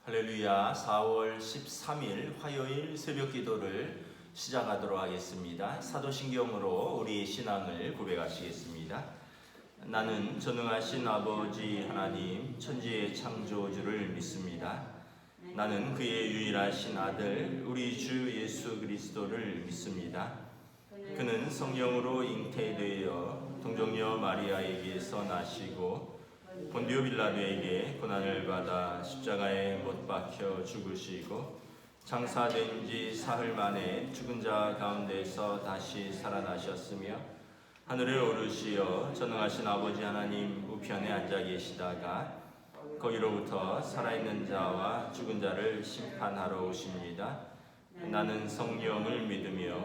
할렐루야. 4월 13일 화요일 새벽 기도를 시작하도록 하겠습니다. 사도신경으로 우리 신앙을 고백하시겠습니다. 나는 전능하신 아버지 하나님 천지의 창조주를 믿습니다. 나는 그의 유일하신 아들 우리 주 예수 그리스도를 믿습니다. 그는 성령으로 잉태되어 동정녀 마리아에게서 나시고 본디오 빌라도에게 고난을 받아 십자가에 못 박혀 죽으시고 장사된 지 사흘 만에 죽은 자 가운데서 다시 살아나셨으며 하늘에 오르시어 전능하신 아버지 하나님 우편에 앉아 계시다가 거기로부터 살아있는 자와 죽은 자를 심판하러 오십니다. 나는 성령을 믿으며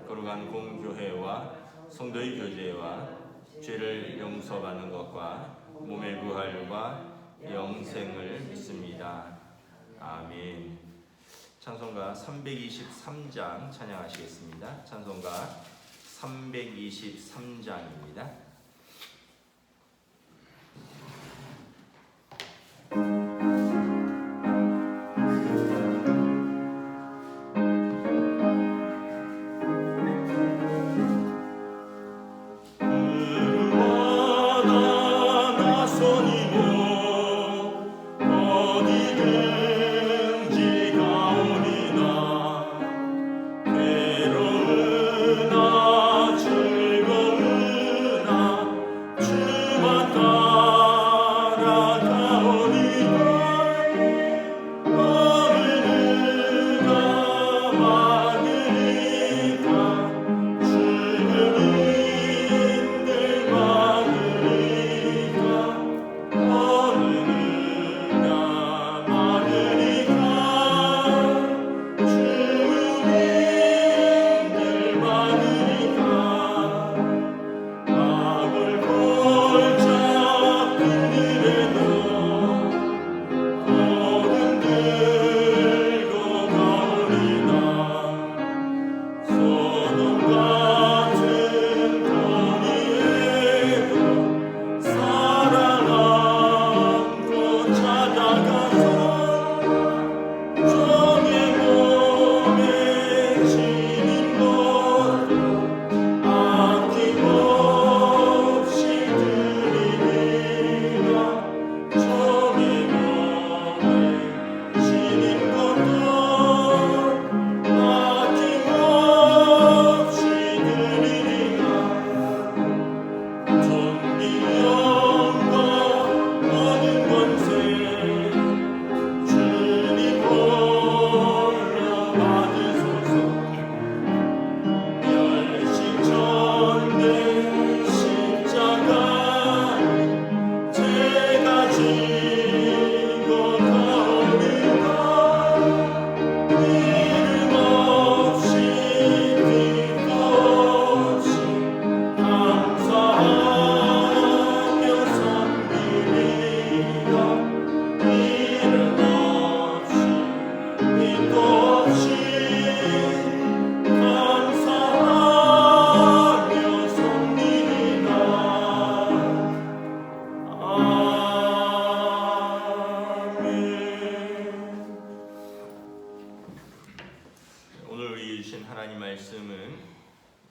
거룩한 공교회와 성도의 교제와 죄를 용서받는 것과 몸의 부활과 영생을 믿습니다. 아멘. 찬송가 323장 찬양하시겠습니다. 찬송가 323장입니다.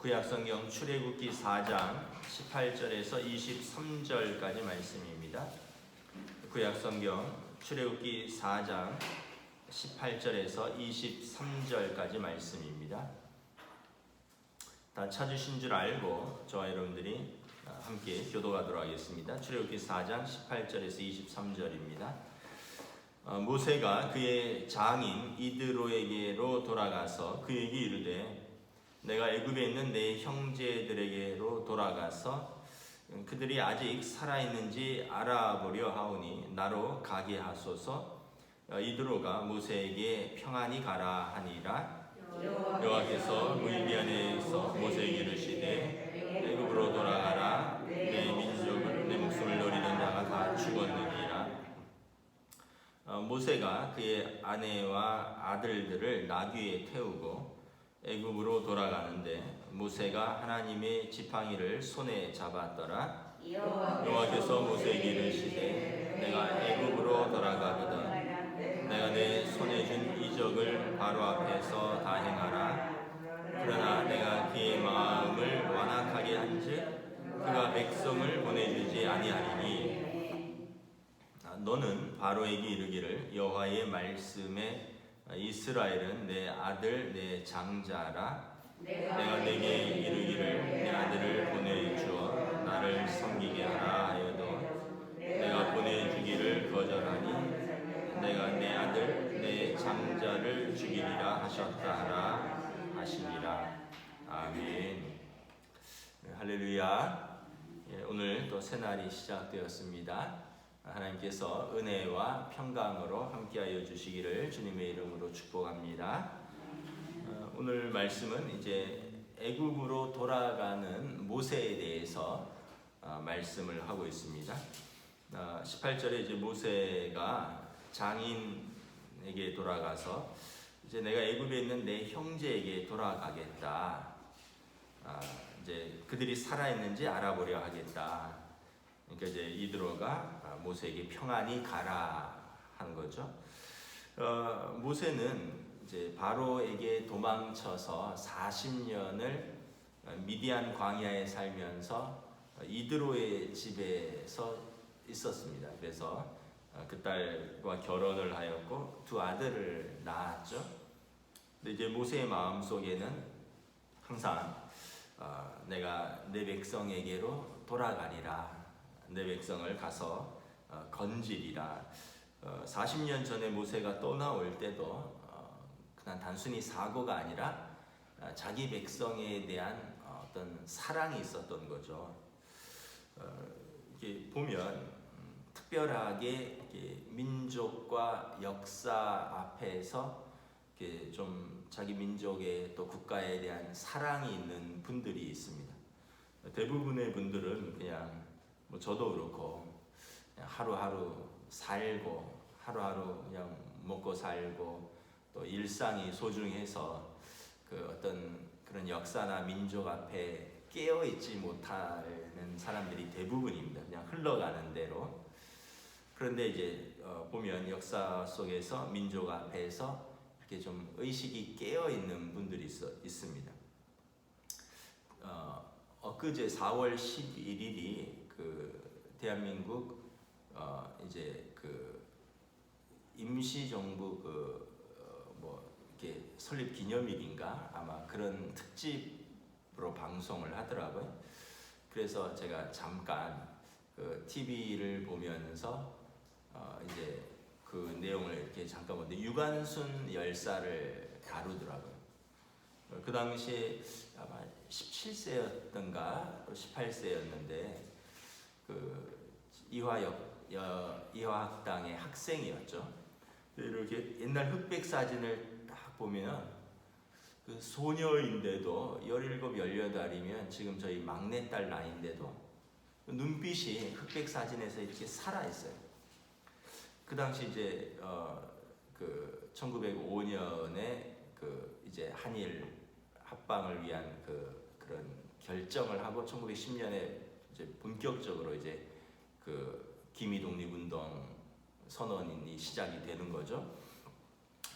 구약성경 출애굽기 4장 18절에서 23절까지 말씀입니다. 구약성경 출애굽기 4장 18절에서 23절까지 말씀입니다. 다 찾으신 줄 알고 저와 여러분들이 함께 교도하도록 하겠습니다. 출애굽기 4장 18절에서 23절입니다. 모세가 그의 장인 이드로에게로 돌아가서 그에게 이르되 내가 애굽에 있는 내 형제들에게로 돌아가서 그들이 아직 살아있는지 알아보려 하오니 나로 가게 하소서. 이드로가 모세에게 평안히 가라 하니라. 여호와께서 무이디안에서 모세에게 이르시되 애굽으로 돌아가라. 내 민족은 내 목숨을 노리는 자가 다 죽었느니라. 모세가 그의 아내와 아들들을 나귀에 태우고 애굽으로 돌아가는데 모세가 하나님의 지팡이를 손에 잡았더라. 여호와께서 모세에게 이르시되 내가 애굽으로 돌아가거든 내가 내 바로 앞에서 다 행하라. 그러나 내가 그의 마음을 완악하게 한즉 그가 백성을 보내주지 아니하리니 너는 바로에게 이르기를 여호와의 말씀에 이스라엘은 내 아들 내 장자라. 내가 내게 이르기를 내 아들을 보내주어 나를 섬기게 하라 하여도 내가 보내주기를 거절하니 내가 내 아들 내 장자를 죽이리라 하셨다 하라 하시니라. 아멘. 할렐루야. 오늘 또 새날이 시작되었습니다. 하나님께서 은혜와 평강으로 함께하여 주시기를 주님의 이름으로 축복합니다. 오늘 말씀은 이제 애굽으로 돌아가는 모세에 대해서 말씀을 하고 있습니다. 18절에 이제 모세가 장인에게 돌아가서 이제 내가 애굽에 있는 내 형제에게 돌아가겠다. 이제 그들이 살아있는지 알아보려 하겠다. 그러니까 이제 이드로가 모세에게 평안히 가라 하는 거죠. 모세는 이제 바로에게 도망쳐서 40년을 미디안 광야에 살면서 이드로의 집에서 있었습니다. 그래서 그 딸과 결혼을 하였고 두 아들을 낳았죠. 근데 이제 모세의 마음 속에는 항상 내가 내 백성에게로 돌아가리라. 내 백성을 가서 건지리라. 40년 전에 모세가 떠나올 때도 그냥 단순히 사고가 아니라 자기 백성에 대한 어떤 사랑이 있었던 거죠. 이렇게 보면 특별하게 이렇게 민족과 역사 앞에서 이렇게 좀 자기 민족의 또 국가에 대한 사랑이 있는 분들이 있습니다. 대부분의 분들은 그냥 뭐 저도 그렇고 그냥 하루하루 살고 하루하루 그냥 먹고 살고 또 일상이 소중해서 그 어떤 그런 역사나 민족 앞에 깨어 있지 못하는 사람들이 대부분입니다. 그냥 흘러가는 대로. 그런데 이제 보면 역사 속에서 민족 앞에서 이렇게 좀 의식이 깨어 있는 분들이 있습니다. 엊그제 4월 11일이 그 대한민국 이제 그 임시정부 뭐 이렇게 설립 기념일인가 아마 그런 특집으로 방송을 하더라고요. 그래서 제가 잠깐 그 TV를 보면서 이제 그 내용을 이렇게 잠깐 보는데 유관순 열사를 다루더라고요. 그 당시에 아마 17세였던가 18세였는데 그 이화학당의 학생이었죠. 이렇게 옛날 흑백 사진을 딱 보면 그 소녀인데도 17, 18이면 지금 저희 막내딸 나이인데도 눈빛이 흑백 사진에서 이렇게 살아 있어요. 그 당시 이제 그 1905년에 그 이제 한일 합방을 위한 그런 결정을 하고 1910년에 이제 본격적으로 이제 그 기미독립운동 선언이 시작이 되는 거죠.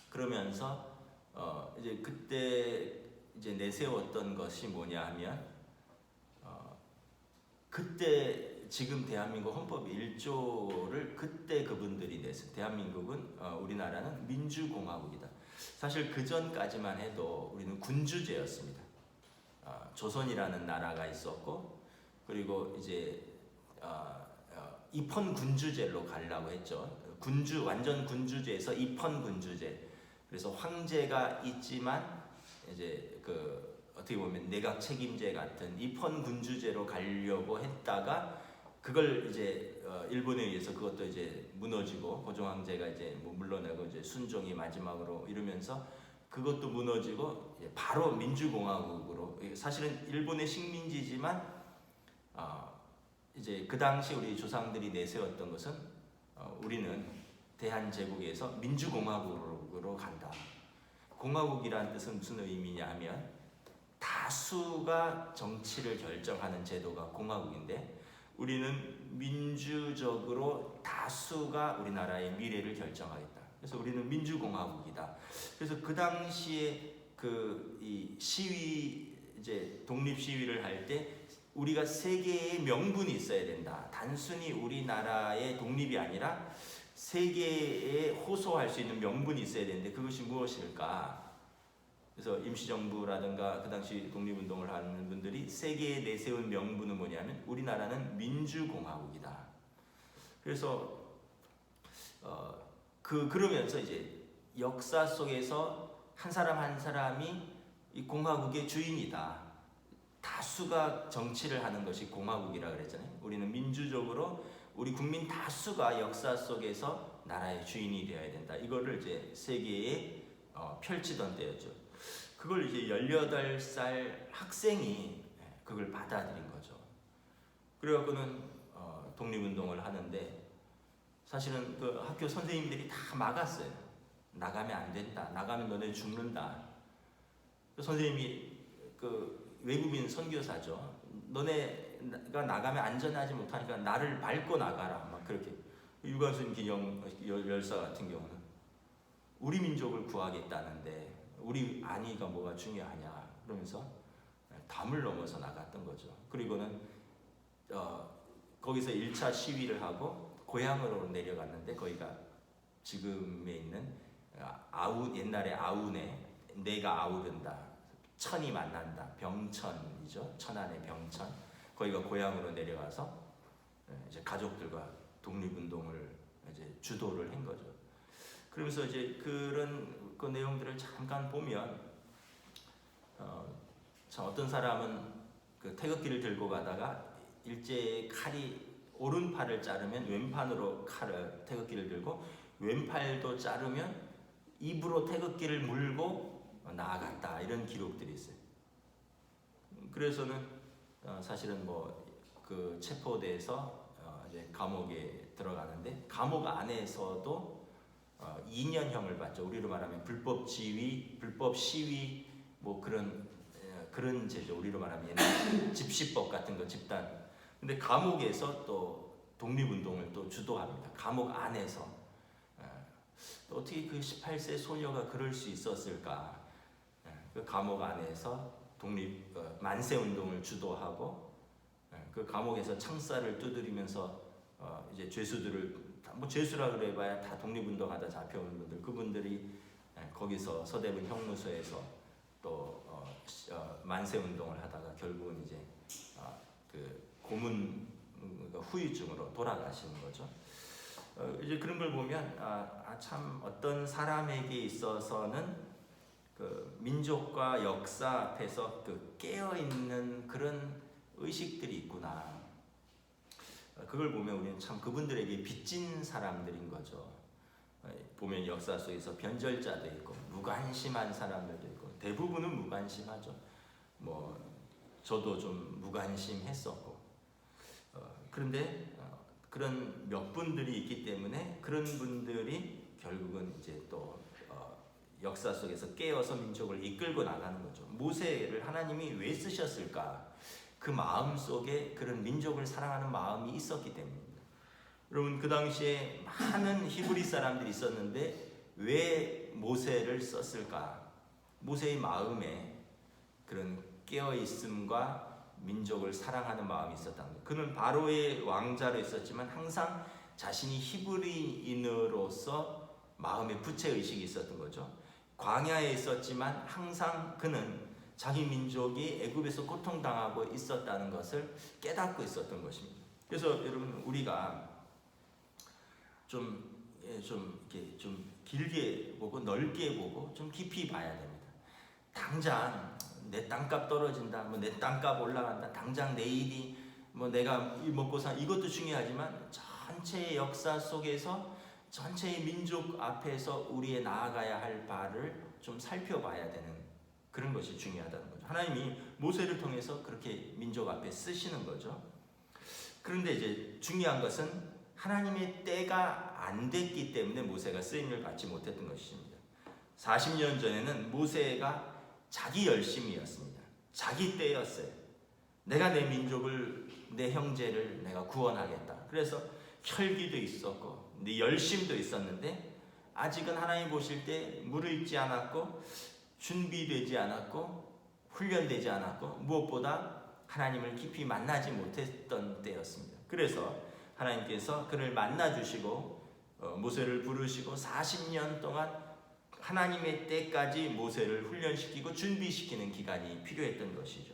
그러면서 이제 그때 이제 내세웠던 것이 뭐냐 하면 그때 지금 대한민국 헌법 1조를 그때 그분들이 냈어요. 대한민국은 우리나라는 민주공화국이다. 사실 그 전까지만 해도 우리는 군주제였습니다. 조선이라는 나라가 있었고 그리고 이제 입헌 군주제로 가려고 했죠. 완전 군주제에서 입헌 군주제. 그래서 황제가 있지만 이제 그 어떻게 보면 내각 책임제 같은 입헌 군주제로 가려고 했다가 그걸 이제 일본에 의해서 그것도 이제 무너지고 고종 황제가 이제 뭐 물러나고 이제 순종이 마지막으로 이러면서 그것도 무너지고 바로 민주공화국으로 사실은 일본의 식민지지만 이제 그 당시 우리 조상들이 내세웠던 것은 우리는 대한제국에서 민주공화국으로 간다. 공화국이라는 뜻은 무슨 의미냐 하면 다수가 정치를 결정하는 제도가 공화국인데 우리는 민주적으로 다수가 우리나라의 미래를 결정하겠다. 그래서 우리는 민주공화국이다. 그래서 그 당시에 이 시위, 이제 독립 시위를 할 때 우리가 세계의 명분이 있어야 된다. 단순히 우리나라의 독립이 아니라 세계에 호소할 수 있는 명분이 있어야 되는데 그것이 무엇일까? 그래서 임시정부라든가 그 당시 독립운동을 하는 분들이 세계에 내세운 명분은 뭐냐면 우리나라는 민주공화국이다. 그래서 그러면서 이제 역사 속에서 한 사람 한 사람이 이 공화국의 주인이다. 다수가 정치를 하는 것이 공화국이라 그랬잖아요. 우리는 민주적으로 우리 국민 다수가 역사 속에서 나라의 주인이 되어야 된다. 이거를 이제 세계에 펼치던 때였죠. 그걸 이제 18살 학생이 그걸 받아들인 거죠. 그래갖고는 독립운동을 하는데 사실은 그 학교 선생님들이 다 막았어요. 나가면 안 된다. 나가면 너네 죽는다. 그 선생님이 그 외국인 선교사죠. 너네가 나가면 안전하지 못하니까 나를 밟고 나가라. 막 그렇게. 유관순 기영 열사 같은 경우는 우리 민족을 구하겠다는데 우리 안위가 뭐가 중요하냐 그러면서 담을 넘어서 나갔던 거죠. 그리고는 거기서 1차 시위를 하고 고향으로 내려갔는데 거기가 지금에 있는 옛날에 아우네, 내가 아우른다, 천이 만난다, 병천이죠. 천안의 병천. 거기가 고향으로 내려가서 이제 가족들과 독립운동을 이제 주도를 한 거죠. 그러면서 이제 그런 그 내용들을 잠깐 보면 어떤 사람은 그 태극기를 들고 가다가 일제의 칼이 오른팔을 자르면 왼팔로 태극기를 들고 왼팔도 자르면 입으로 태극기를 물고 나아갔다. 이런 기록들이 있어요. 그래서는 사실은 뭐 그 체포돼서 이제 감옥에 들어가는데 감옥 안에서도 2년형을 받죠. 우리로 말하면 불법 지위, 불법 시위 뭐 그런 제죠. 우리로 말하면 옛날 집시법 같은 거 집단. 근데 감옥에서 또 독립운동을 또 주도합니다. 감옥 안에서. 어떻게 그 18세 소녀가 그럴 수 있었을까? 그 감옥 안에서 만세운동을 주도하고 그 감옥에서 창살을 두드리면서 이제 죄수들을 뭐 죄수라 그래봐야 다 독립운동하다 잡혀온 분들 그분들이 거기서 서대문 형무소에서 또 만세운동을 하다가 결국은 이제 그 고문 후유증으로 돌아가시는 거죠. 이제 그런 걸 보면 참 어떤 사람에게 있어서는 그 민족과 역사 앞에서 그 깨어 있는 그런 의식들이 있구나. 그걸 보면 우리는 참 그분들에게 빚진 사람들인 거죠. 보면 역사 속에서 변절자도 있고 무관심한 사람들도 있고 대부분은 무관심하죠. 뭐 저도 좀 무관심했었고 그런데 그런 몇 분들이 있기 때문에 그런 분들이 결국은 이제 또 역사 속에서 깨어서 민족을 이끌고 나가는 거죠. 모세를 하나님이 왜 쓰셨을까? 그 마음 속에 그런 민족을 사랑하는 마음이 있었기 때문입니다. 여러분 그 당시에 많은 히브리 사람들이 있었는데 왜 모세를 썼을까? 모세의 마음에 그런 깨어있음과 민족을 사랑하는 마음이 있었다는 거예요. 그는 바로의 왕자로 있었지만 항상 자신이 히브리인으로서 마음에 부채의식이 있었던 거죠. 광야에 있었지만 항상 그는 자기 민족이 애굽에서 고통당하고 있었다는 것을 깨닫고 있었던 것입니다. 그래서 여러분 우리가 이렇게 좀 길게 보고 넓게 보고 좀 깊이 봐야 됩니다. 당장 내 땅값 떨어진다, 뭐 내 땅값 올라간다, 당장 내일이 뭐 내가 먹고 산 이것도 중요하지만 전체의 역사 속에서 전체의 민족 앞에서 우리의 나아가야 할 바를 좀 살펴봐야 되는 그런 것이 중요하다는 거죠. 하나님이 모세를 통해서 그렇게 민족 앞에 쓰시는 거죠. 그런데 이제 중요한 것은 하나님의 때가 안 됐기 때문에 모세가 쓰임을 받지 못했던 것입니다. 40년 전에는 모세가 자기 열심이었습니다. 자기 때였어요. 내가 내 민족을, 내 형제를 내가 구원하겠다. 그래서 혈기도 있었고 내 열심도 있었는데 아직은 하나님 보실 때 무르익지 않았고 준비되지 않았고 훈련되지 않았고 무엇보다 하나님을 깊이 만나지 못했던 때였습니다. 그래서 하나님께서 그를 만나주시고 모세를 부르시고 40년 동안 하나님의 때까지 모세를 훈련시키고 준비시키는 기간이 필요했던 것이죠.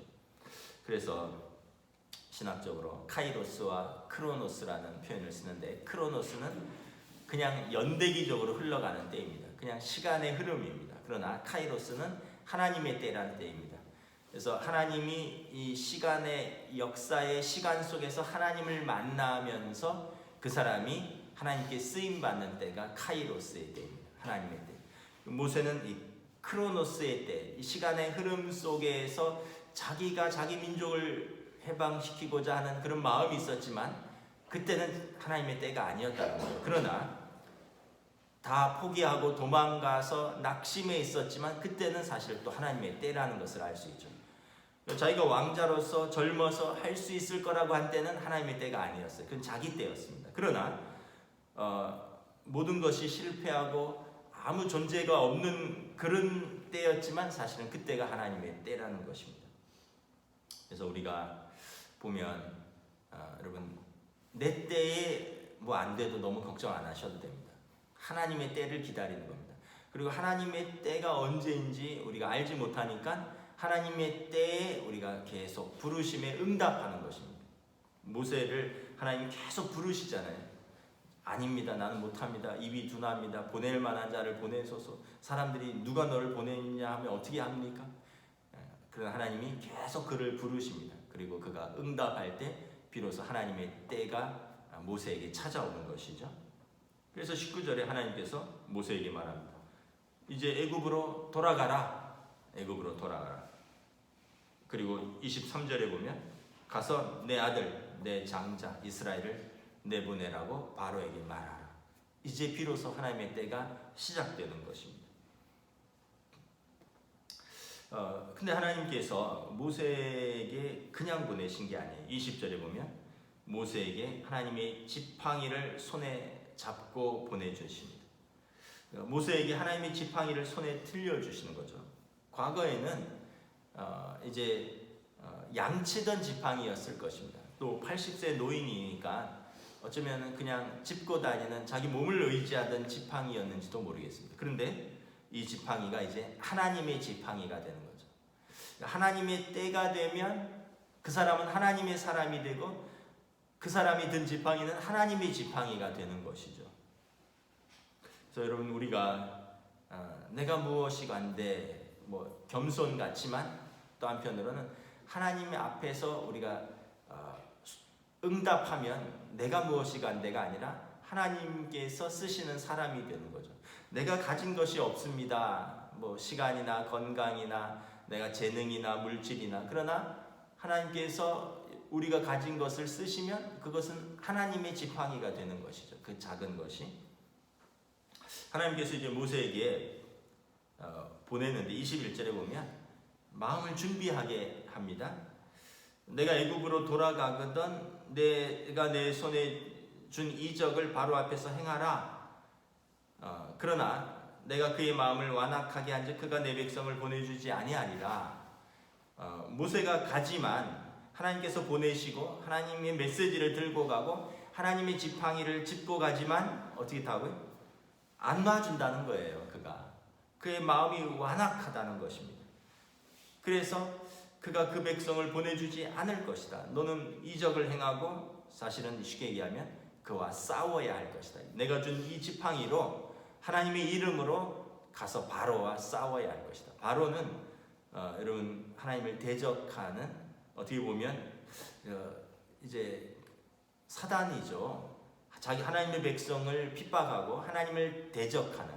그래서 신학적으로 카이로스와 크로노스라는 표현을 쓰는데, 크로노스는 그냥 연대기적으로 흘러가는 때입니다. 그냥 시간의 흐름입니다. 그러나 카이로스는 하나님의 때라는 때입니다. 그래서 하나님이 이 시간의 역사의 시간 속에서 하나님을 만나면서 그 사람이 하나님께 쓰임받는 때가 카이로스의 때입니다. 하나님의 때. 모세는 이 크로노스의 때, 이 시간의 흐름 속에서 자기가 자기 민족을 해방시키고자 하는 그런 마음이 있었지만 그때는 하나님의 때가 아니었다는 거예요. 그러나 다 포기하고 도망가서 낙심해 있었지만 그때는 사실 또 하나님의 때라는 것을 알 수 있죠. 자기가 왕자로서 젊어서 할 수 있을 거라고 한 때는 하나님의 때가 아니었어요. 그건 자기 때였습니다. 그러나 모든 것이 실패하고 아무 존재가 없는 그런 때였지만 사실은 그때가 하나님의 때라는 것입니다. 그래서 우리가 보면 여러분, 내 때에 뭐 안 돼도 너무 걱정 안 하셔도 됩니다. 하나님의 때를 기다리는 겁니다. 그리고 하나님의 때가 언제인지 우리가 알지 못하니까 하나님의 때에 우리가 계속 부르심에 응답하는 것입니다. 모세를 하나님이 계속 부르시잖아요. 아닙니다. 나는 못합니다. 입이 둔합니다. 보낼 만한 자를 보내소서. 사람들이 누가 너를 보내느냐 하면 어떻게 합니까? 그러나 하나님이 계속 그를 부르십니다. 그리고 그가 응답할 때 비로소 하나님의 때가 모세에게 찾아오는 것이죠. 그래서 19절에 하나님께서 모세에게 말합니다. 이제 애굽으로 돌아가라. 애굽으로 돌아가라. 그리고 23절에 보면 가서 내 아들, 내 장자 이스라엘을 내보내라고 바로에게 말하라. 이제 비로소 하나님의 때가 시작되는 것입니다. 근데 하나님께서 모세에게 그냥 보내신 게 아니에요. 20절에 보면 모세에게 하나님의 지팡이를 손에 잡고 보내주십니다. 모세에게 하나님의 지팡이를 손에 들려주시는 거죠. 과거에는 이제 양치던 지팡이였을 것입니다. 또 80세 노인이니까 어쩌면 그냥 짚고 다니는 자기 몸을 의지하던 지팡이였는지도 모르겠습니다. 그런데 이 지팡이가 이제 하나님의 지팡이가 되는 거죠. 하나님의 때가 되면 그 사람은 하나님의 사람이 되고 그 사람이 든 지팡이는 하나님의 지팡이가 되는 것이죠. 그래서 여러분, 우리가 내가 무엇이 간데 뭐 겸손 같지만 또 한편으로는 하나님 앞에서 우리가 응답하면 내가 무엇이 간데가 아니라 하나님께서 쓰시는 사람이 되는 거죠. 내가 가진 것이 없습니다. 뭐 시간이나 건강이나 내가 재능이나 물질이나, 그러나 하나님께서 우리가 가진 것을 쓰시면 그것은 하나님의 지팡이가 되는 것이죠. 그 작은 것이. 하나님께서 이제 모세에게 보내는데 21절에 보면 마음을 준비하게 합니다. 내가 애굽으로 돌아가거든 내가 내 손에 준 이적을 바로 앞에서 행하라. 그러나 내가 그의 마음을 완악하게 한즉 그가 내 백성을 보내주지 아니하리라. 모세가 가지만 하나님께서 보내시고 하나님의 메시지를 들고 가고 하나님의 지팡이를 짚고 가지만 어떻게 타고요? 안 놔준다는 거예요. 그의 마음이 완악하다는 것입니다. 그래서 그가 그 백성을 보내주지 않을 것이다. 너는 이적을 행하고 사실은 쉽게 얘기하면 그와 싸워야 할 것이다. 내가 준 이 지팡이로 하나님의 이름으로 가서 바로와 싸워야 할 것이다. 바로는 여러분, 하나님을 대적하는, 어떻게 보면 이제 사단이죠. 자기 하나님의 백성을 핍박하고 하나님을 대적하는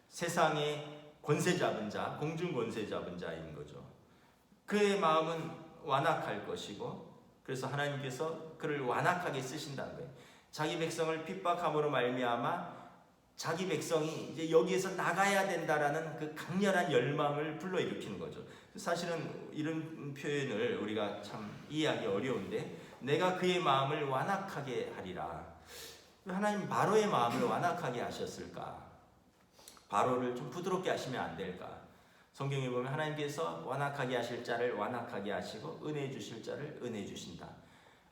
세상의 권세 잡은 자, 공중 권세 잡은 자인 거죠. 그의 마음은 완악할 것이고, 그래서 하나님께서 그를 완악하게 쓰신다는 거예요. 자기 백성을 핍박함으로 말미암아 자기 백성이 이제 여기에서 나가야 된다라는 그 강렬한 열망을 불러일으키는 거죠. 사실은 이런 표현을 우리가 참 이해하기 어려운데, 내가 그의 마음을 완악하게 하리라. 하나님 바로의 마음을 완악하게 하셨을까? 바로를 좀 부드럽게 하시면 안 될까? 성경에 보면 하나님께서 완악하게 하실 자를 완악하게 하시고 은혜 주실 자를 은혜 주신다.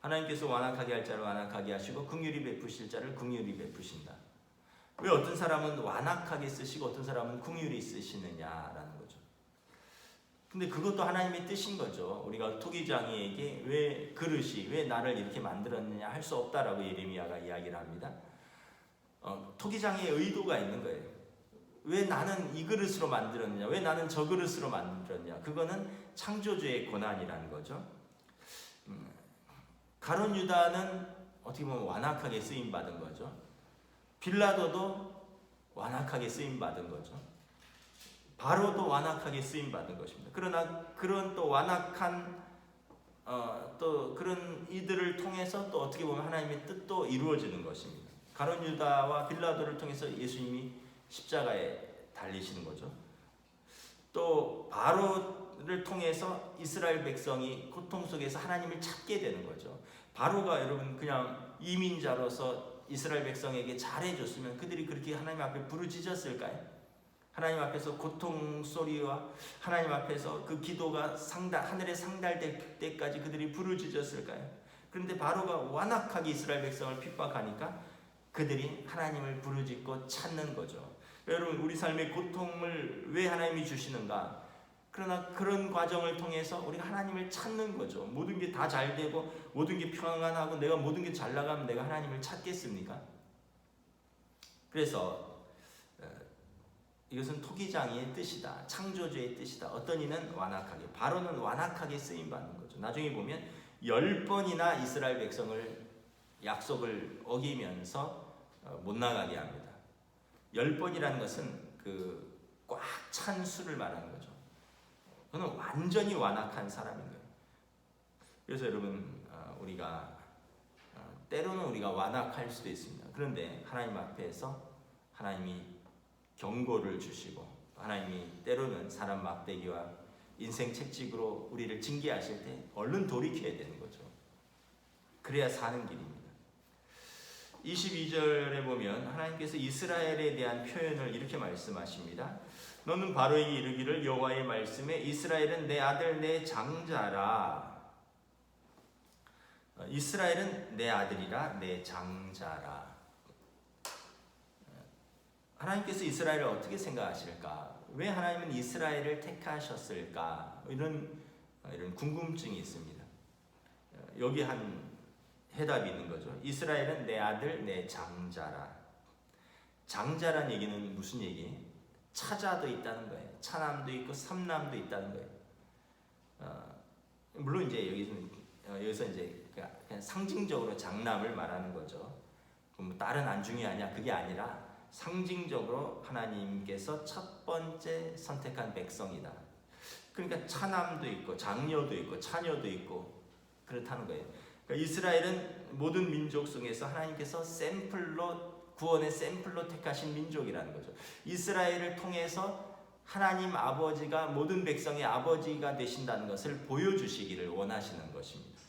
하나님께서 완악하게 할 자를 완악하게 하시고 긍휼히 베푸실 자를 긍휼히 베푸신다. 왜 어떤 사람은 완악하게 쓰시고 어떤 사람은 긍휼히 쓰시느냐라는 거죠. 근데 그것도 하나님의 뜻인 거죠. 우리가 토기장이에게 왜 그릇이 왜 나를 이렇게 만들었느냐 할 수 없다라고 예레미야가 이야기를 합니다. 토기장의 의도가 있는 거예요. 왜 나는 이 그릇으로 만들었느냐, 왜 나는 저 그릇으로 만들었냐. 그거는 창조주의 권한이라는 거죠. 가룟 유다는 어떻게 보면 완악하게 쓰임 받은 거죠. 빌라도도 완악하게 쓰임 받은 거죠. 바로도 완악하게 쓰임 받은 것입니다. 그러나 그런 또 완악한 또 그런 이들을 통해서 또 어떻게 보면 하나님의 뜻도 이루어지는 것입니다. 가룟 유다와 빌라도를 통해서 예수님이 십자가에 달리시는 거죠. 또 바로를 통해서 이스라엘 백성이 고통 속에서 하나님을 찾게 되는 거죠. 바로가 여러분 그냥 이민자로서 이스라엘 백성에게 잘해줬으면 그들이 그렇게 하나님 앞에 부르짖었을까요? 하나님 앞에서 고통 소리와 하나님 앞에서 그 기도가 하늘에 상달될 때까지 그들이 부르짖었을까요? 그런데 바로가 완악하게 이스라엘 백성을 핍박하니까 그들이 하나님을 부르짖고 찾는 거죠. 여러분 우리 삶의 고통을 왜 하나님이 주시는가? 그러나 그런 과정을 통해서 우리가 하나님을 찾는 거죠. 모든 게 다 잘 되고 모든 게 평안하고 내가 모든 게 잘 나가면 내가 하나님을 찾겠습니까? 그래서 이것은 토기장의 뜻이다. 창조주의 뜻이다. 어떤 이는 완악하게, 바로는 완악하게 쓰임받는 거죠. 나중에 보면 10번이나 이스라엘 백성을 약속을 어기면서 못 나가게 합니다. 10번이라는 것은 그 꽉 찬 수를 말하는 거죠. 그는 완전히 완악한 사람인 거예요. 그래서 여러분 우리가 때로는 우리가 완악할 수도 있습니다. 그런데 하나님 앞에서 하나님이 경고를 주시고 하나님이 때로는 사람 막대기와 인생 채찍으로 우리를 징계하실 때 얼른 돌이켜야 되는 거죠. 그래야 사는 길입니다. 22절에 보면 하나님께서 이스라엘에 대한 표현을 이렇게 말씀하십니다. 너는 바로에게 이르기를 여호와의 말씀에 이스라엘은 내 아들 내 장자라. 이스라엘은 내 아들이라 내 장자라. 하나님께서 이스라엘을 어떻게 생각하실까? 왜 하나님은 이스라엘을 택하셨을까? 이런 궁금증이 있습니다. 여기 한 해답이 있는 거죠. 이스라엘은 내 아들, 내 장자라. 장자란 얘기는 무슨 얘기예요? 차자도 있다는 거예요. 차남도 있고 삼남도 있다는 거예요. 물론 이제 여기서 이제 그냥 상징적으로 장남을 말하는 거죠. 뭐 다른 안중이 아니야 그게 아니라 상징적으로 하나님께서 첫 번째 선택한 백성이다. 그러니까 차남도 있고 장녀도 있고 차녀도 있고 그렇다는 거예요. 그러니까 이스라엘은 모든 민족 중에서 하나님께서 구원의 샘플로 택하신 민족이라는 거죠. 이스라엘을 통해서 하나님 아버지가 모든 백성의 아버지가 되신다는 것을 보여주시기를 원하시는 것입니다.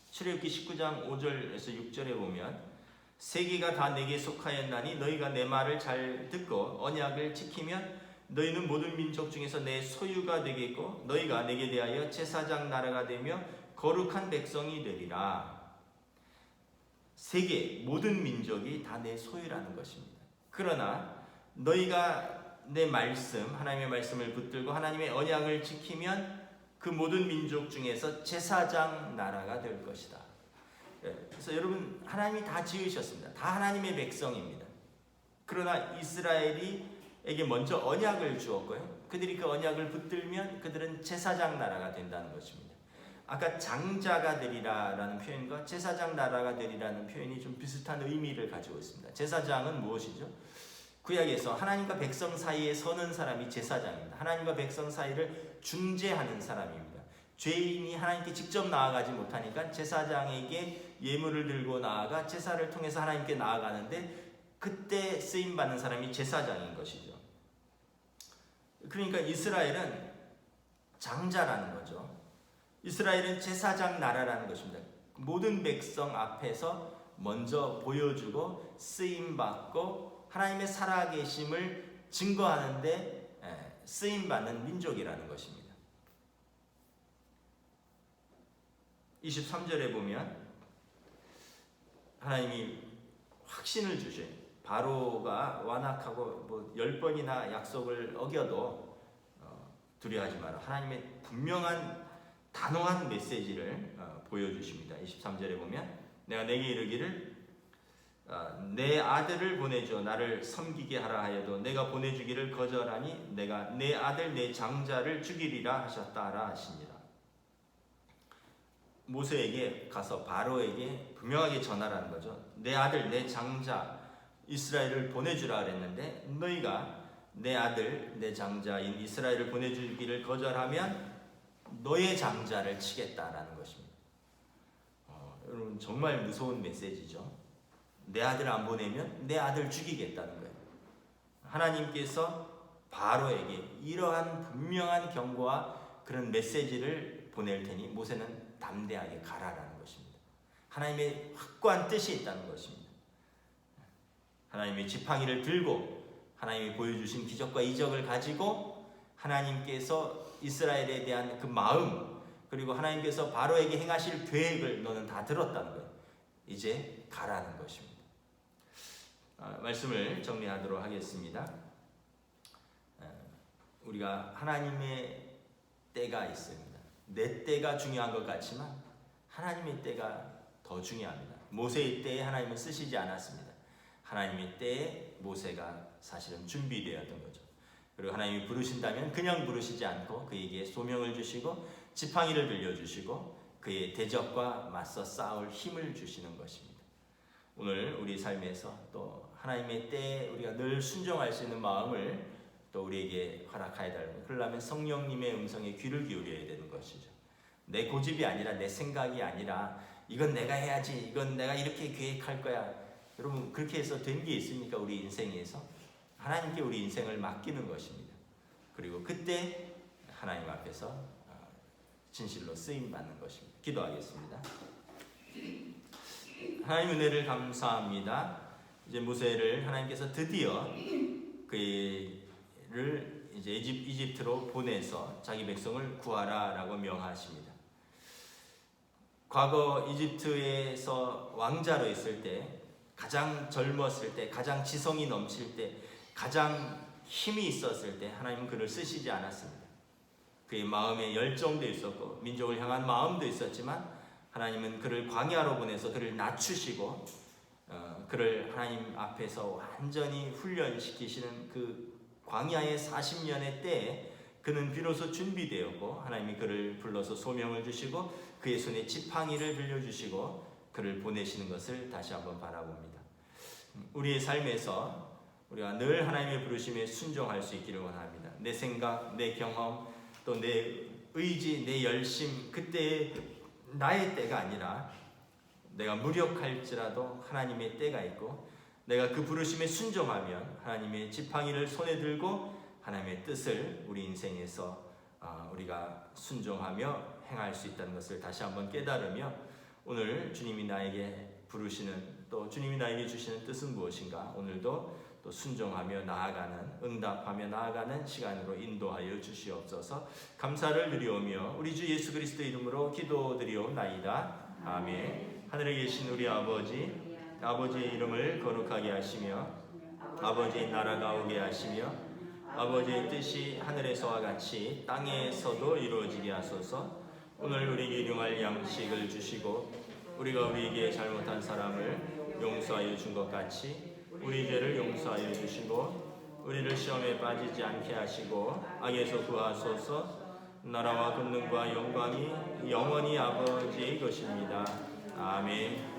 출애굽기 19장 5절에서 6절에 보면 세계가 다 내게 속하였나니 너희가 내 말을 잘 듣고 언약을 지키면 너희는 모든 민족 중에서 내 소유가 되겠고 너희가 내게 대하여 제사장 나라가 되며 거룩한 백성이 되리라. 세계 모든 민족이 다 내 소유라는 것입니다. 그러나 너희가 내 말씀 하나님의 말씀을 붙들고 하나님의 언약을 지키면 그 모든 민족 중에서 제사장 나라가 될 것이다. 그래서 여러분 하나님이 다 지으셨습니다. 다 하나님의 백성입니다. 그러나 이스라엘에게 먼저 언약을 주었고요. 그들이 그 언약을 붙들면 그들은 제사장 나라가 된다는 것입니다. 아까 장자가 되리라라는 표현과 제사장 나라가 되리라는 표현이 좀 비슷한 의미를 가지고 있습니다. 제사장은 무엇이죠? 구약에서 하나님과 백성 사이에 서는 사람이 제사장입니다. 하나님과 백성 사이를 중재하는 사람입니다. 죄인이 하나님께 직접 나아가지 못하니까 제사장에게 예물을 들고 나아가 제사를 통해서 하나님께 나아가는데 그때 쓰임받는 사람이 제사장인 것이죠. 그러니까 이스라엘은 장자라는 거죠. 이스라엘은 제사장 나라라는 것입니다. 모든 백성 앞에서 먼저 보여주고 쓰임받고 하나님의 살아계심을 증거하는데 쓰임받는 민족이라는 것입니다. 23절에 보면 하나님이 확신을 주셔요. 바로가 완악하고 10번이나 약속을 어겨도 두려워하지 마라. 하나님의 분명한 단호한 메시지를 보여주십니다. 23절에 보면 내가 내게 이르기를 내 아들을 보내줘 나를 섬기게 하라 하여도 내가 보내주기를 거절하니 내가 내 아들 내 장자를 죽이리라 하셨다라 하시니라. 모세에게 가서 바로에게 분명하게 전하라는 거죠. 내 아들 내 장자 이스라엘을 보내주라 그랬는데 너희가 내 아들 내 장자인 이스라엘을 보내주기를 거절하면 너의 장자를 치겠다라는 것입니다. 여러분 정말 무서운 메시지죠. 내 아들 안 보내면 내 아들 죽이겠다는 거예요. 하나님께서 바로에게 이러한 분명한 경고와 그런 메시지를 보낼 테니 모세는 담대하게 가라라는 것입니다. 하나님의 확고한 뜻이 있다는 것입니다. 하나님의 지팡이를 들고 하나님이 보여주신 기적과 이적을 가지고 하나님께서 이스라엘에 대한 그 마음 그리고 하나님께서 바로에게 행하실 계획을 너는 다 들었다는 거예요. 이제 가라는 것입니다. 말씀을 정리하도록 하겠습니다. 우리가 하나님의 때가 있습니다. 내 때가 중요한 것 같지만 하나님의 때가 더 중요합니다. 모세의 때에 하나님은 쓰시지 않았습니다. 하나님의 때에 모세가 사실은 준비되었던 거죠. 그리고 하나님이 부르신다면 그냥 부르시지 않고 그에게 소명을 주시고 지팡이를 들려주시고 그의 대적과 맞서 싸울 힘을 주시는 것입니다. 오늘 우리 삶에서 또 하나님의 때에 우리가 늘 순종할 수 있는 마음을 또 우리에게 허락하여 달라고. 그러려면 성령님의 음성에 귀를 기울여야 되는 것이죠. 내 고집이 아니라 내 생각이 아니라 이건 내가 해야지, 이건 내가 이렇게 계획할 거야. 여러분 그렇게 해서 된 게 있습니까? 우리 인생에서 하나님께 우리 인생을 맡기는 것입니다. 그리고 그때 하나님 앞에서 진실로 쓰임 받는 것입니다. 기도하겠습니다. 하나님 은혜를 감사합니다. 이제 모세를 하나님께서 드디어 그를 이제 이집트로 보내서 자기 백성을 구하라라고 명하십니다. 과거 이집트에서 왕자로 있을 때 가장 젊었을 때 가장 지성이 넘칠 때 가장 힘이 있었을 때 하나님은 그를 쓰시지 않았습니다. 그의 마음에 열정도 있었고 민족을 향한 마음도 있었지만 하나님은 그를 광야로 보내서 그를 낮추시고 그를 하나님 앞에서 완전히 훈련시키시는 그 광야의 40년의 때에 그는 비로소 준비되었고 하나님이 그를 불러서 소명을 주시고 그의 손에 지팡이를 빌려주시고 그를 보내시는 것을 다시 한번 바라봅니다. 우리의 삶에서 우리가 늘 하나님의 부르심에 순종할 수 있기를 원합니다. 내 생각, 내 경험, 또 내 의지, 내 열심, 그때의 나의 때가 아니라 내가 무력할지라도 하나님의 때가 있고 내가 그 부르심에 순종하면 하나님의 지팡이를 손에 들고 하나님의 뜻을 우리 인생에서 우리가 순종하며 행할 수 있다는 것을 다시 한번 깨달으며 오늘 주님이 나에게 부르시는 또 주님이 나에게 주시는 뜻은 무엇인가 오늘도 또 순종하며 나아가는 응답하며 나아가는 시간으로 인도하여 주시옵소서. 감사를 드리오며 우리 주 예수 그리스도 이름으로 기도드리옵나이다. 아멘. 하늘에 계신 우리 아버지의 이름을 거룩하게 하시며 아버지의 나라가 오게 하시며 아버지의 뜻이 하늘에서와 같이 땅에서도 이루어지게 하소서. 오늘 우리에게 일용할 양식을 주시고 우리가 우리에게 잘못한 사람을 용서하여 준 것 같이 우리 죄를 용서하여 주시고 우리를 시험에 빠지지 않게 하시고 악에서 구하소서. 나라와 권능과 영광이 영원히 아버지의 것입니다. 아멘.